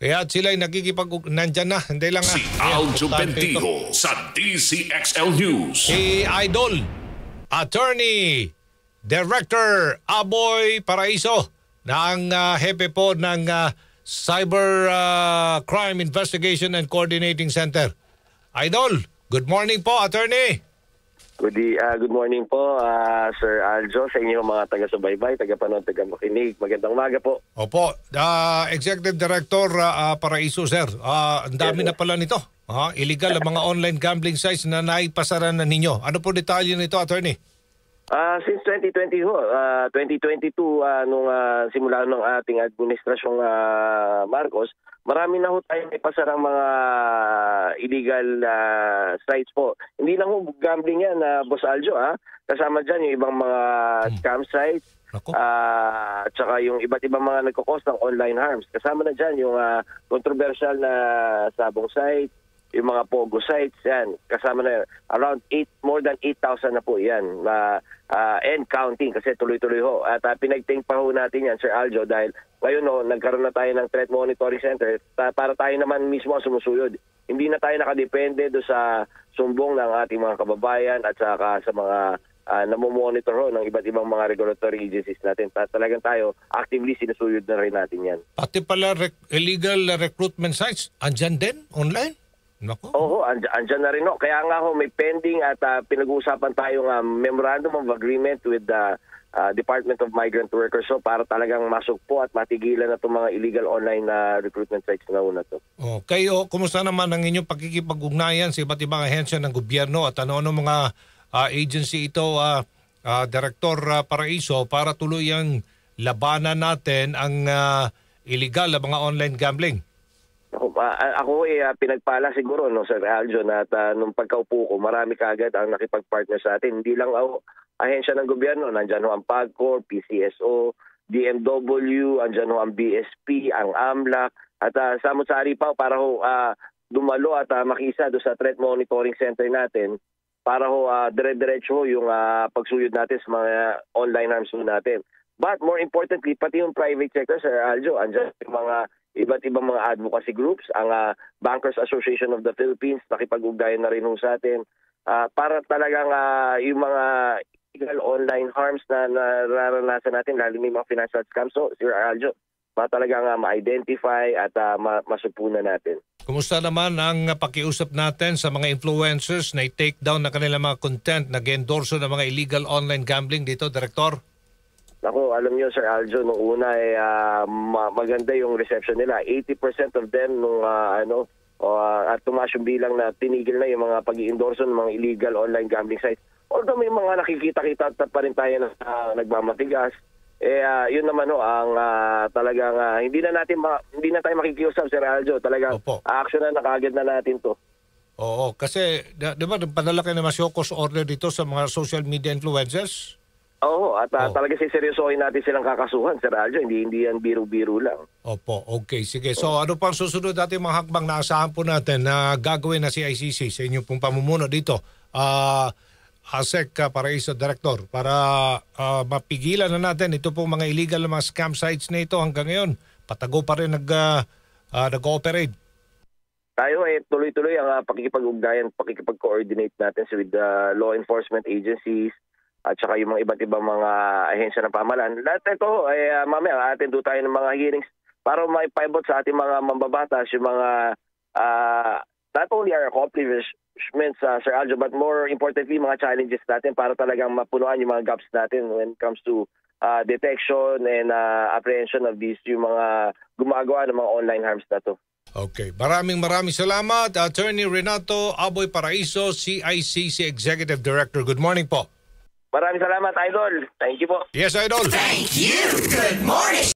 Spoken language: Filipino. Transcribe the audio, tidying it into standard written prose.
Kaya sila'y nandyan na. Hindi lang Si Aljo Bendijo sa DCXL News. Si Idol, Attorney, Director Aboy Paraiso ng hepe po ng Cyber Crime Investigation and Coordinating Center. Idol, good morning po, Attorney. Good morning po, Sir Aljo, sa inyo mga taga-subaybay, taga-panood, taga-makinig. Magandang umaga po. Opo, Executive Director Paraiso, sir. Ang dami na pala nito. Illegal ang mga online gambling sites na naipasara na ninyo. Ano po detalye nito, Attorney? Since 2022, nung simula ng ating administrasyong Marcos, marami na ho tayong ipasarang mga illegal sites po. Hindi lang ho gambling yan, Boss Aljo. Kasama dyan yung ibang mga scam sites, at saka yung iba't ibang mga nagkakos ng online harms. Kasama na dyan yung controversial na sabong site, yung mga pogo sites, yan. Kasama na around more than 8,000 na po yan. And counting kasi tuloy-tuloy ho. At pinag-think pa ho natin yan, Sir Aljo, dahil ngayon nagkaroon na tayo ng Threat Monitoring Center para tayo naman mismo ang sumusuyod. Hindi na tayo nakadepende do sa sumbong ng ating mga kababayan at saka sa mga namomonitor ho ng iba't ibang mga regulatory agencies natin. Talagang tayo actively sinusuyod na rin natin yan. Pati pala illegal recruitment sites, andyan din online? Nako. Oo, andyan na rin ho. Kaya nga ho, may pending at pinag-uusapan tayong memorandum of agreement with the Department of Migrant Workers para talagang masugpo at matigilan na itong mga illegal online recruitment sites na una to. Kayo, kumusta naman ang inyong pakikipag-ugnayan sa iba't ibang ahensya ng gobyerno at ano mga agency ito, Director Paraiso, para tuluyang labanan natin ang illegal na mga online gambling? Ako pinagpala siguro, Sir Aljo, na nung pagkaupo ko, marami kaagad ang nakipag-partner sa atin. Hindi lang ahensya ng gobyerno, nandyan ho ang PAGCOR, PCSO, DMW, andyan ho ang BSP, ang AMLAC, at samot-sari pa para ho dumalo at makisa do sa Threat Monitoring Center natin para ho dire-diretso yung pagsuyod natin sa mga online harms natin. But more importantly, pati yung private sector, Sir Aljo, andyan yung mga iba't ibang mga advocacy groups, ang Bankers Association of the Philippines, nakipag-ugnayan na rin sa atin para talagang yung mga illegal online harms na nararanasan natin, lalo na yung mga financial scams. So, Sir Aljo, talagang ma-identify at masupunan natin. Kumusta naman ang pakiusap natin sa mga influencers na i-take down na kanilang mga content na endorso ng mga illegal online gambling dito, Director? Ako, alam niyo, Sir Aljo, nung una maganda yung reception nila. 80% of them nung at tumaas yung bilang na tinigil na yung mga pag-i-endorso ng mga illegal online gambling sites. Although may mga nakikita-kita pa rin tayo na nagmamatigas, yun naman ang talagang hindi na tayo makikiusap, Sir Aljo. Talagang action na kaagad na natin to. Oo, kasi di ba padala kayo na masyokos order dito sa mga social media influencers? Oo, at talaga siseryosohin natin silang kakasuhan, Sir Aljo. Hindi yan biro-biro lang. Opo, okay. Sige. So ano pang susunod natin mga hakbang na asahan po natin na gagawin na si ICC sa inyong pong pamumuno dito? ASEC Paraiso, Director, para mapigilan na natin ito pong mga illegal na mga scam sites na ito hanggang ngayon. Patago pa rin nag-ooperate. Tayo tuloy-tuloy ang pakikipag-ugnayan, pakikipag-coordinate natin with the law enforcement agencies, at saka yung mga iba't ibang mga ahensya ng pamahalaan. Lahat ito, mamaya atin doon tayo ng mga hearings para maipaibot sa ating mga mambabatas, yung mga not only our accomplishments, Sir Aljo, but more importantly, mga challenges natin para talagang mapunuan yung mga gaps natin when it comes to detection and apprehension of these, yung mga gumagawa ng mga online harms na to. Okay. Maraming salamat, Attorney Renato Aboy Paraiso, CICC Executive Director. Good morning po. Maraming salamat, Idol. Thank you po. Yes, Idol. Thank you. Good morning.